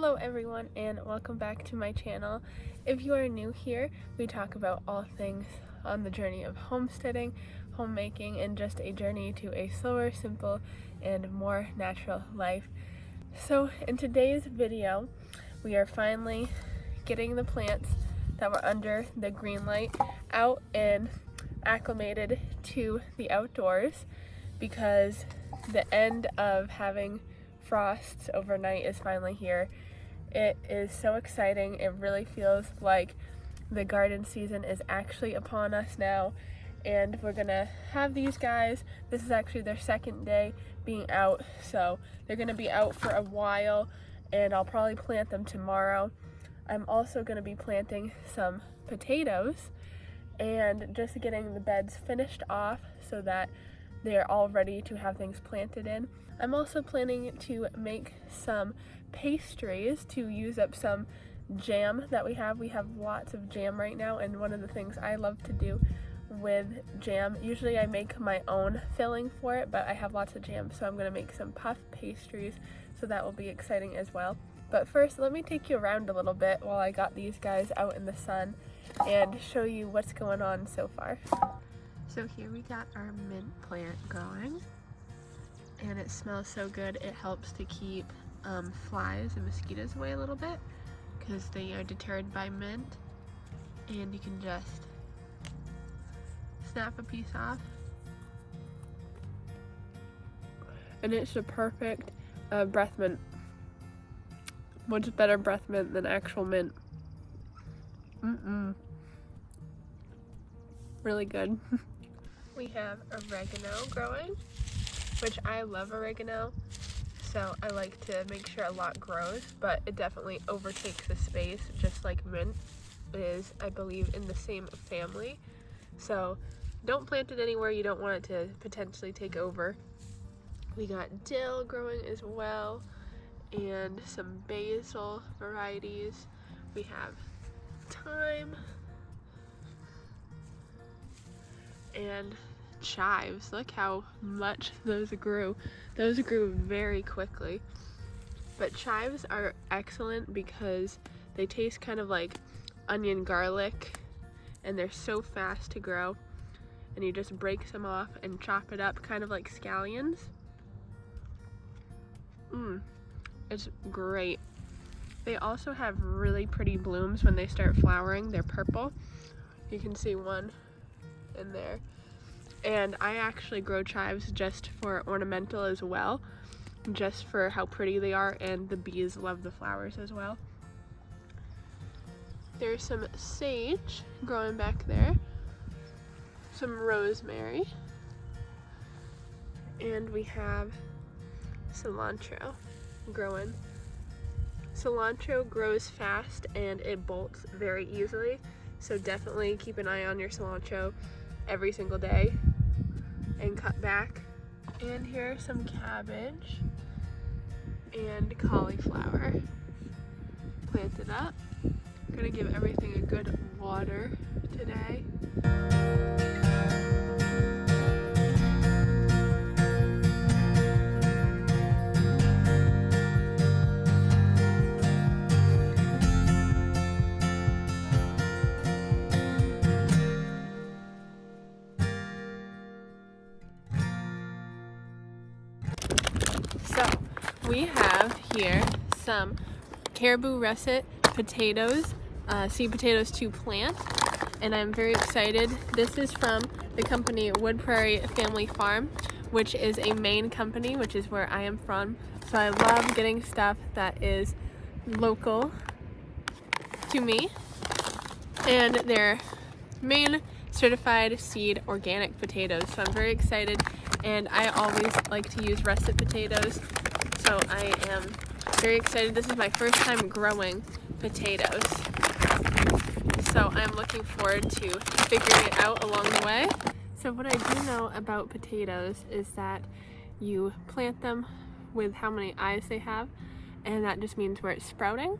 Hello everyone and welcome back to my channel. If you are new here, we talk about all things on the journey of homesteading, homemaking, and just a journey to a slower, simple, and more natural life. So in today's video, we are finally getting the plants that were under the green light out and acclimated to the outdoors, because the end of having frosts overnight is finally here. It is so exciting. It really feels like the garden season is actually upon us now, and we're gonna have these guys. This is actually their second day being out, so they're gonna be out for a while, and I'll probably plant them tomorrow. I'm also gonna be planting some potatoes and just getting the beds finished off so that they're all ready to have things planted in. I'm also planning to make some pastries to use up some jam that we have. We have lots of jam right now, and one of the things I love to do with jam, usually I make my own filling for it, but I have lots of jam, so I'm gonna make some puff pastries, so that will be exciting as well. But first, let me take you around a little bit while I got these guys out in the sun and show you what's going on so far. So here we got our mint plant going, and it smells so good. It helps to keep flies and mosquitoes away a little bit because they are deterred by mint. And you can just snap a piece off, and it's the perfect breath mint. Much better breath mint than actual mint. Really good. We have oregano growing, which I love oregano, so I like to make sure a lot grows, but it definitely overtakes the space, just like mint is, I believe, in the same family. So don't plant it anywhere you don't want it to potentially take over. We got dill growing as well, and some basil varieties. We have thyme and chives. Look how much those grew. Those grew very quickly. But chives are excellent because they taste kind of like onion garlic, and they're so fast to grow. And you just break some off and chop it up, kind of like scallions. It's great. They also have really pretty blooms when they start flowering. They're purple. You can see one in there. And I actually grow chives just for ornamental as well, just for how pretty they are, and the bees love the flowers as well. There's some sage growing back there, some rosemary, and we have cilantro growing. Cilantro grows fast and it bolts very easily, so definitely keep an eye on your cilantro every single day and cut back. And here are some cabbage and cauliflower planted up. I'm gonna give everything a good water today. So we have here some caribou russet potatoes, seed potatoes to plant, and I'm very excited. This is from the company Wood Prairie Family Farm, which is a Maine company, which is where I am from. So I love getting stuff that is local to me, and they're Maine certified seed organic potatoes. So I'm very excited, and I always like to use russet potatoes, so I am very excited. This is my first time growing potatoes, so I'm looking forward to figuring it out along the way. So what I do know about potatoes is that you plant them with how many eyes they have, and that just means where it's sprouting.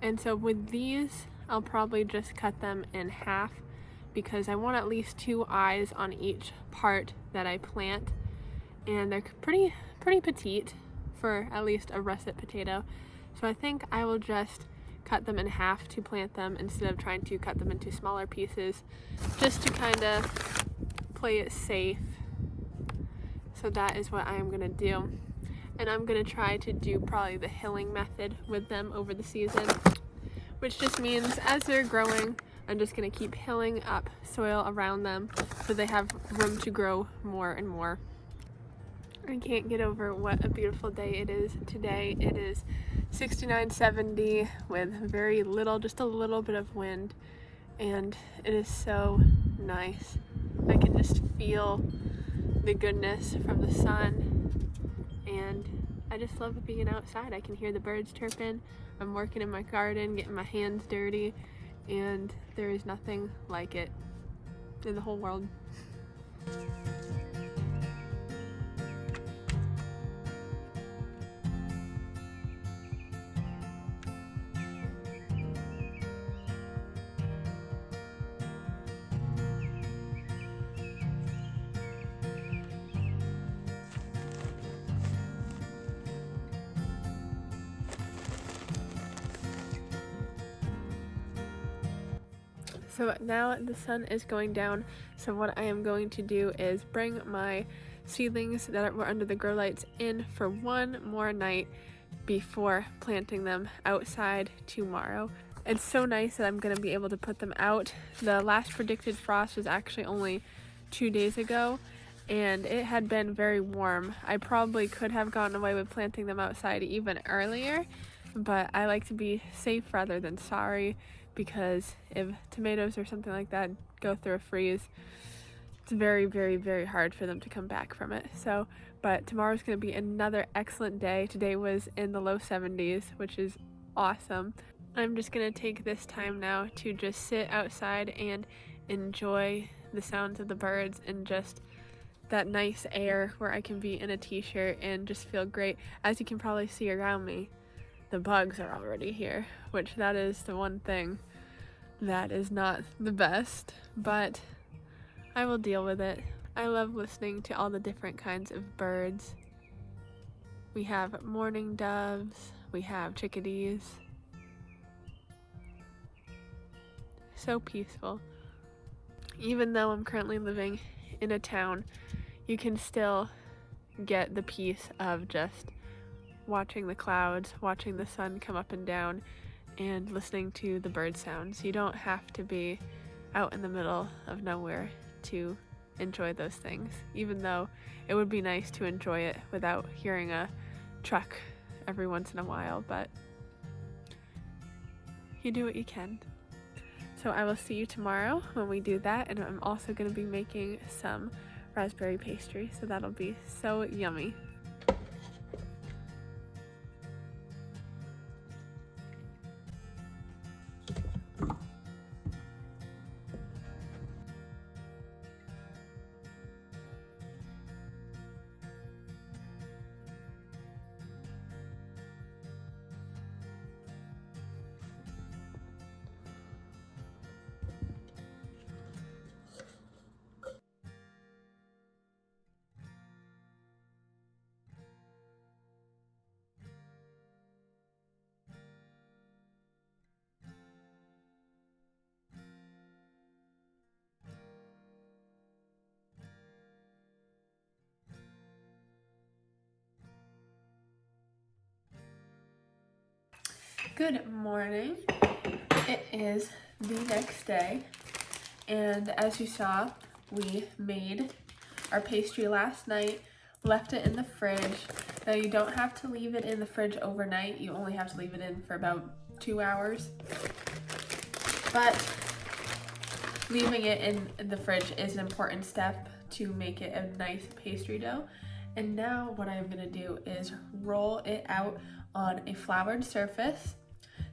And so with these, I'll probably just cut them in half, because I want at least 2 eyes on each part that I plant, and they're pretty petite for at least a russet potato. So I think I will just cut them in half to plant them instead of trying to cut them into smaller pieces, just to kind of play it safe. So that is what I am gonna do. And I'm gonna try to do probably the hilling method with them over the season, which just means as they're growing, I'm just gonna keep hilling up soil around them so they have room to grow more and more. I can't get over what a beautiful day it is today. It is 69, 70 with very little, just a little bit of wind, and it is so nice. I can just feel the goodness from the sun, and I just love being outside. I can hear the birds chirping. I'm working in my garden, getting my hands dirty, and there is nothing like it in the whole world. So now the sun is going down, so what I am going to do is bring my seedlings that were under the grow lights in for one more night before planting them outside tomorrow. It's so nice that I'm going to be able to put them out. The last predicted frost was actually only 2 days ago, and it had been very warm. I probably could have gotten away with planting them outside even earlier, but I like to be safe rather than sorry, because if tomatoes or something like that go through a freeze, it's very, very, very hard for them to come back from it. So, but tomorrow's going to be another excellent day. Today was in the low 70s, which is awesome. I'm just going to take this time now to just sit outside and enjoy the sounds of the birds and just that nice air where I can be in a t-shirt and just feel great. As you can probably see around me, the bugs are already here, which that is the one thing that is not the best, but I will deal with it. I love listening to all the different kinds of birds. We have mourning doves, we have chickadees. So peaceful. Even though I'm currently living in a town, you can still get the peace of just watching the clouds, watching the sun come up and down, and listening to the bird sounds. You don't have to be out in the middle of nowhere to enjoy those things, even though it would be nice to enjoy it without hearing a truck every once in a while, but you do what you can. So I will see you tomorrow when we do that, and I'm also going to be making some raspberry pastry, so that'll be so yummy. Good morning. It is the next day, and as you saw, we made our pastry last night, left it in the fridge. Now you don't have to leave it in the fridge overnight, you only have to leave it in for about 2 hours. But leaving it in the fridge is an important step to make it a nice pastry dough. And now what I'm gonna do is roll it out on a floured surface.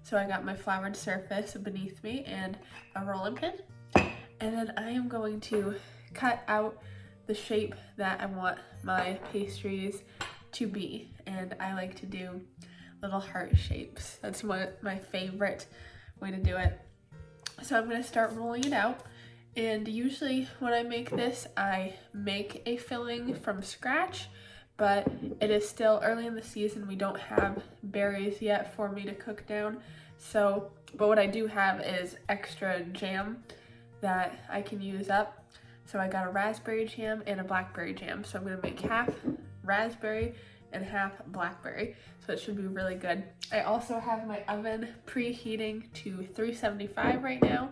So I got my floured surface beneath me and a rolling pin. And then I am going to cut out the shape that I want my pastries to be. And I like to do little heart shapes. That's my favorite way to do it. So I'm gonna start rolling it out. And usually when I make this, I make a filling from scratch but it is still early in the season. We don't have berries yet for me to cook down. So, but what I do have is extra jam that I can use up. So I got a raspberry jam and a blackberry jam. So I'm gonna make half raspberry and half blackberry. So it should be really good. I also have my oven preheating to 375 right now.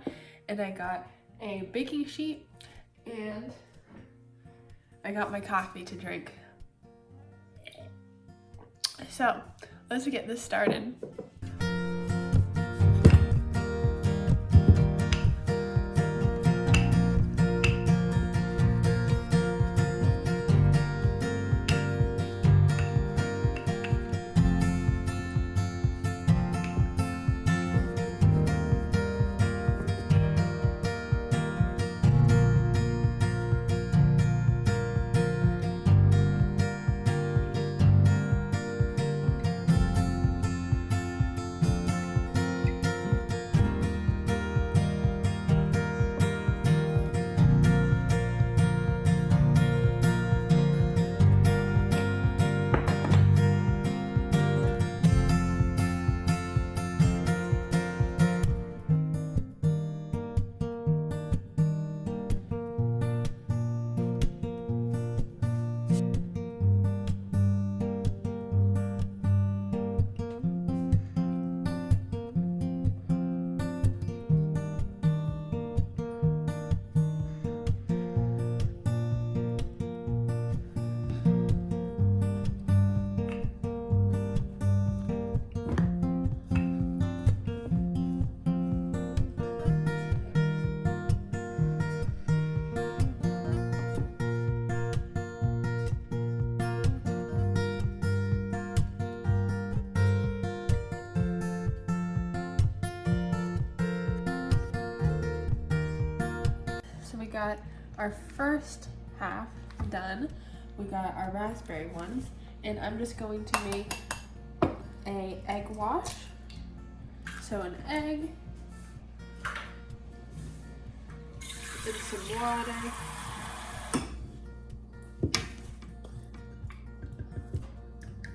And I got a baking sheet and I got my coffee to drink. So let's get this started. So we got our first half done. We got our raspberry ones, and I'm just going to make a egg wash. So an egg and some water.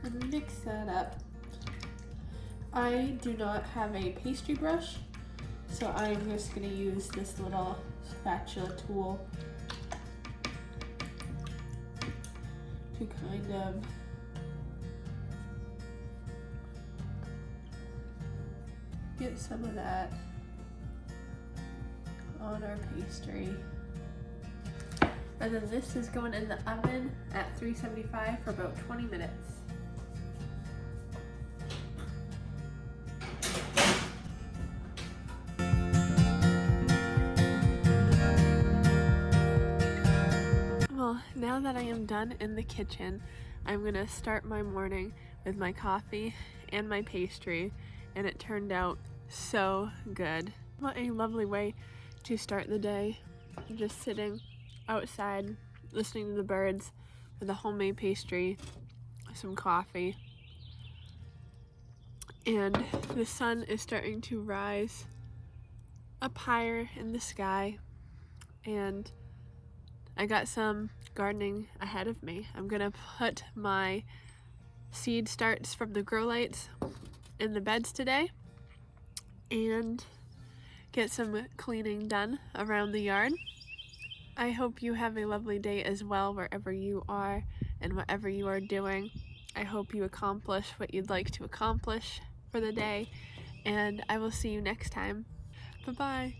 And mix that up. I do not have a pastry brush, so I'm just going to use this little spatula tool to kind of get some of that on our pastry. And then this is going in the oven at 375 for about 20 minutes. Well, now that I am done in the kitchen, I'm gonna start my morning with my coffee and my pastry, and it turned out so good. What a lovely way to start the day, just sitting outside, listening to the birds with a homemade pastry, some coffee, and the sun is starting to rise up higher in the sky, and I got some gardening ahead of me. I'm gonna put my seed starts from the grow lights in the beds today and get some cleaning done around the yard. I hope you have a lovely day as well wherever you are and whatever you are doing. I hope you accomplish what you'd like to accomplish for the day, and I will see you next time. Bye-bye.